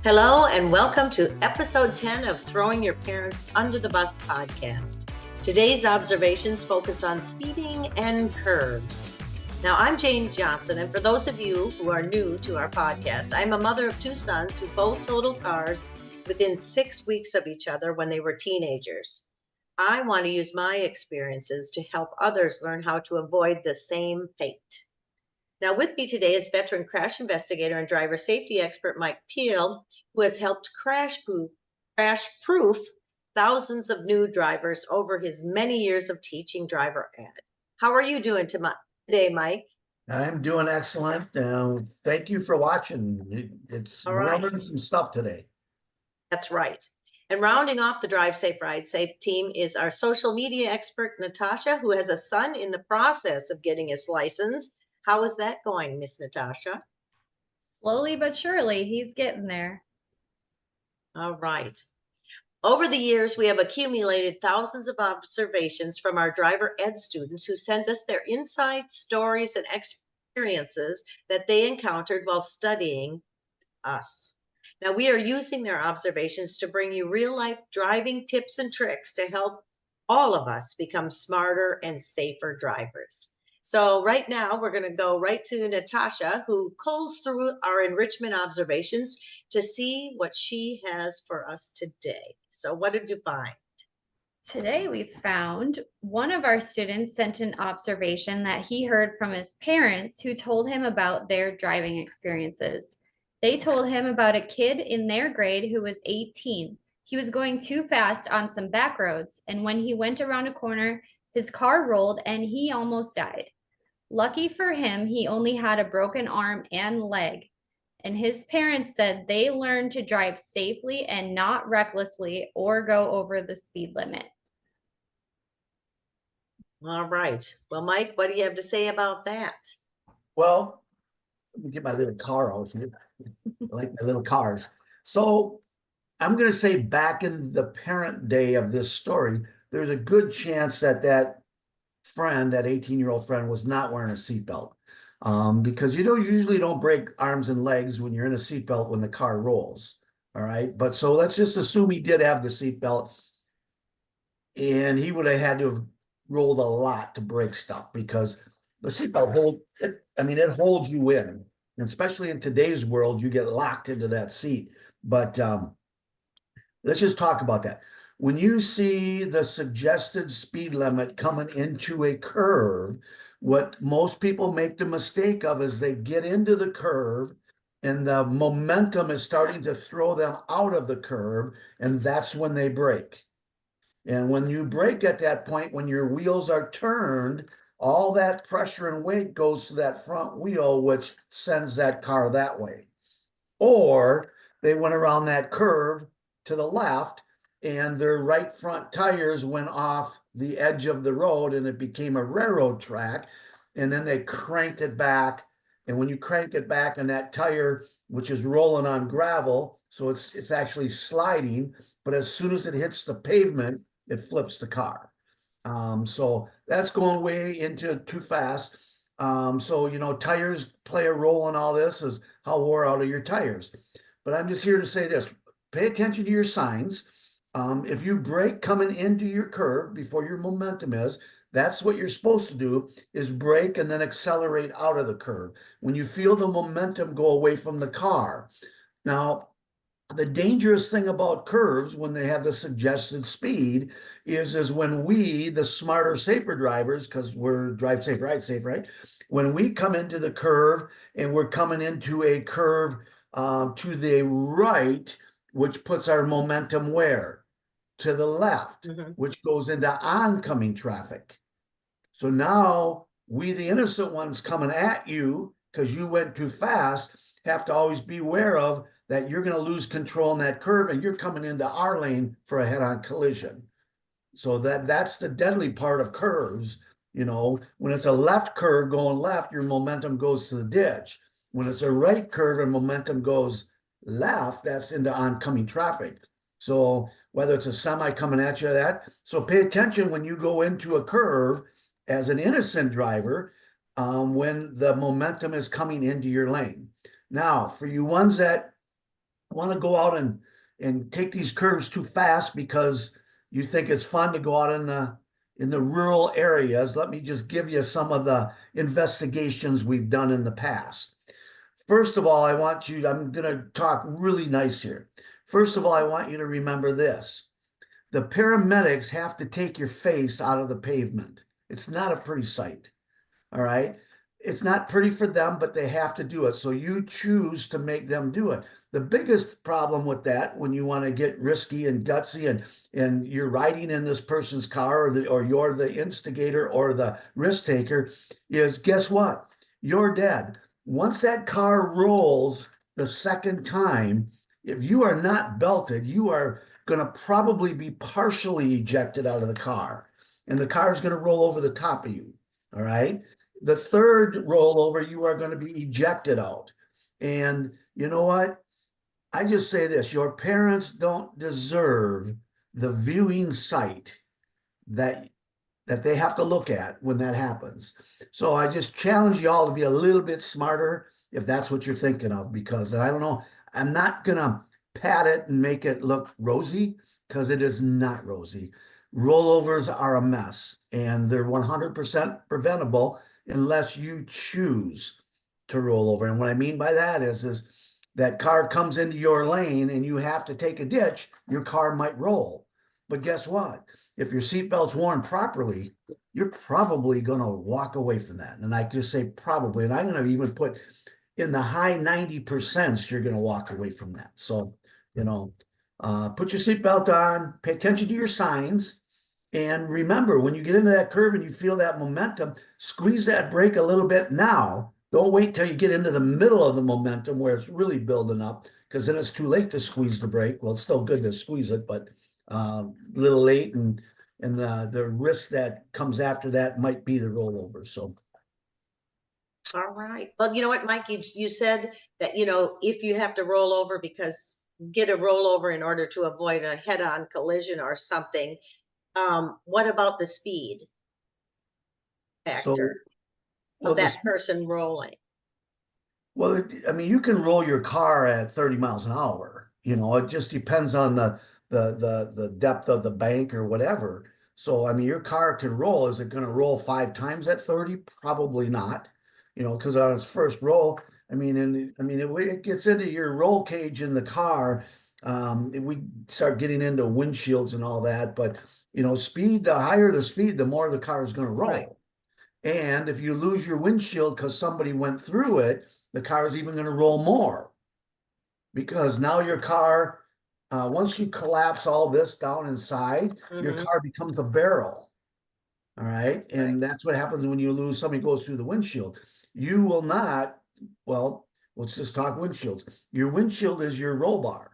Hello, and welcome to episode 10 of Throwing Your Parents Under the Bus podcast. Today's observations focus on speeding and curves. Now, I'm Jane Johnson, and for those of you who are new to our podcast, I'm a mother of two sons who both totaled cars within 6 weeks of each other when they were teenagers. I want to use my experiences to help others learn how to avoid the same fate. Now, with me today is veteran crash investigator and driver safety expert Mike Pehl, who has helped crash-proof thousands of new drivers over his many years of teaching driver ed. How are you doing today, Mike? I'm doing excellent. Thank you for watching. We're learning some stuff today. That's right. And rounding off the DriveSafeRideSafe team is our social media expert, Natasha, who has a son in the process of getting his license. How is that going, Miss Natasha? Slowly but surely, he's getting there. All right. Over the years, we have accumulated thousands of observations from our driver ed students who send us their insights, stories, and experiences that they encountered while studying us. Now, we are using their observations to bring you real-life driving tips and tricks to help all of us become smarter and safer drivers. So right now, we're going to go right to Natasha, who culls through our enrichment observations to see what she has for us today. So what did you find? Today we found one of our students sent an observation that he heard from his parents who told him about their driving experiences. They told him about a kid in their grade who was 18. He was going too fast on some back roads, and when he went around a corner, his car rolled and he almost died. Lucky for him, he only had a broken arm and leg, and his parents said they learned to drive safely and not recklessly or go over the speed limit. All right. Well, Mike, what do you have to say about that? Well, let me get my little car out here. I like my little cars. So I'm going to say back in the parent day of this story, there's a good chance that friend, that 18-year-old friend, was not wearing a seatbelt. Because you usually don't break arms and legs when you're in a seatbelt when the car rolls. All right. But so let's just assume he did have the seatbelt, and he would have had to have rolled a lot to break stuff, because the seatbelt it holds you in. And especially in today's world, you get locked into that seat. But let's just talk about that. When you see the suggested speed limit coming into a curve, what most people make the mistake of is they get into the curve and the momentum is starting to throw them out of the curve, and that's when they brake. And when you brake at that point, when your wheels are turned, all that pressure and weight goes to that front wheel, which sends that car that way. Or they went around that curve to the left, and their right front tires went off the edge of the road and it became a railroad track. And then they cranked it back. And when you crank it back, and that tire, which is rolling on gravel, so it's actually sliding, but as soon as it hits the pavement, it flips the car. So that's going way into too fast. So, tires play a role in all this, is how wore out are your tires. But I'm just here to say this: pay attention to your signs. If you brake coming into your curve before your momentum is, that's what you're supposed to do, is brake and then accelerate out of the curve when you feel the momentum go away from the car. Now, the dangerous thing about curves when they have the suggested speed is when we, the smarter, safer drivers, because we're drive safe, ride safe, right? When we come into the curve and we're coming into a curve to the right, which puts our momentum where? To the left, which goes into oncoming traffic. So now we, the innocent ones coming at you because you went too fast, have to always be aware of that you're going to lose control in that curve and you're coming into our lane for a head-on collision. So that's the deadly part of curves. When it's a left curve going left, your momentum goes to the ditch. When it's a right curve and momentum goes left, that's into oncoming traffic. So whether it's a semi coming at you, so pay attention when you go into a curve as an innocent driver, when the momentum is coming into your lane. Now, for you ones that want to go out and take these curves too fast because you think it's fun to go out in the rural areas, let me just give you some of the investigations we've done in the past. First of all, I'm going to talk really nice here. First of all, I want you to remember this. The paramedics have to take your face out of the pavement. It's not a pretty sight. All right. It's not pretty for them, but they have to do it. So you choose to make them do it. The biggest problem with that, when you want to get risky and gutsy and you're riding in this person's car or you're the instigator or the risk taker, is guess what? You're dead. Once that car rolls the second time, if you are not belted, you are going to probably be partially ejected out of the car, and the car is going to roll over the top of you. All right. The third rollover, you are going to be ejected out. And you know what? I just say this, your parents don't deserve the viewing sight that they have to look at when that happens. So I just challenge you all to be a little bit smarter if that's what you're thinking of, because I don't know, I'm not going to pat it and make it look rosy, because it is not rosy. Rollovers are a mess, and they're 100% preventable unless you choose to roll over. And what I mean by that is that car comes into your lane and you have to take a ditch, your car might roll. But guess what? If your seatbelt's worn properly, you're probably going to walk away from that. And I just say probably, and I'm going to even put in the high 90% you're going to walk away from that. So, put your seatbelt on, pay attention to your signs. And remember, when you get into that curve and you feel that momentum, squeeze that brake a little bit now. Don't wait till you get into the middle of the momentum where it's really building up, because then it's too late to squeeze the brake. Well, it's still good to squeeze it, but a little late, and the risk that comes after that might be the rollover. So. All right. Well, you know what, Mike, you said that, if you have to roll over get a rollover in order to avoid a head-on collision or something. What about the speed factor of that person rolling? Well, you can roll your car at 30 miles an hour. It just depends on the depth of the bank or whatever. So, your car can roll. Is it going to roll 5 times at 30? Probably not. Because on its first roll, it gets into your roll cage in the car. We start getting into windshields and all that, but speed, the higher the speed, the more the car is going to roll. Right. And if you lose your windshield because somebody went through it, the car is even going to roll more, because now your car, once you collapse all this down inside, your car becomes a barrel. All right. And that's what happens when you lose, somebody goes through the windshield. You will not, well, let's just talk windshields. Your windshield is your roll bar.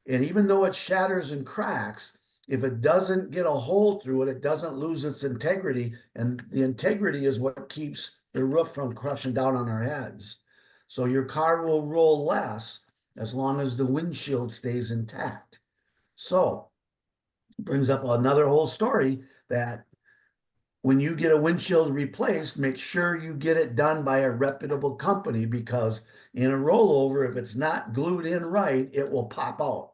And even though it shatters and cracks, if it doesn't get a hole through it, it doesn't lose its integrity. And the integrity is what keeps the roof from crushing down on our heads. So your car will roll less as long as the windshield stays intact. So it brings up another whole story that when you get a windshield replaced, make sure you get it done by a reputable company, because in a rollover, if it's not glued in right, it will pop out.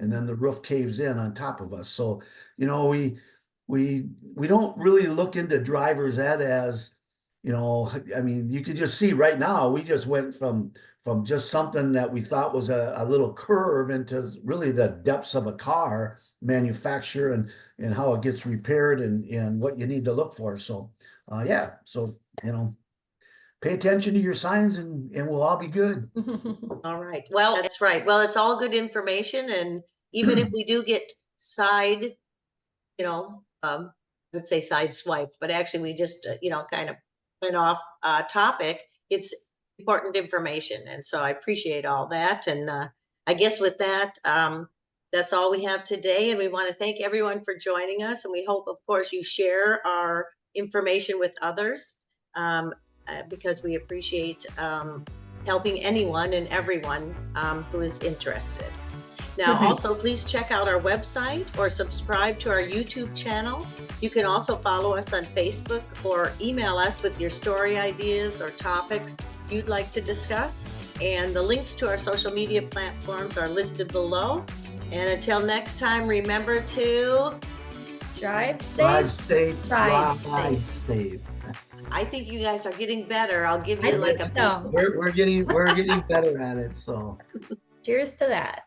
And then the roof caves in on top of us. So, we don't really look into driver's ed as, you could just see right now, we just went from just something that we thought was a little curve into really the depths of a car manufacture and how it gets repaired and what you need to look for. So, pay attention to your signs and we'll all be good. All right. Well, that's right. Well, it's all good information. And even if we do get I would say side swiped, but actually we just, kind of went off topic. It's important information. And so I appreciate all that. And I guess with that, that's all we have today. And we want to thank everyone for joining us. And we hope, of course, you share our information with others. Because we appreciate helping anyone and everyone who is interested. Now, also, please check out our website or subscribe to our YouTube channel. You can also follow us on Facebook or email us with your story ideas or topics you'd like to discuss. And the links to our social media platforms are listed below. And until next time, remember to, Drive safe. Drive safe, Ride ride safe. I think you guys are getting better. I'll give I you like a think B+. so. We're getting better at it, so. Cheers to that.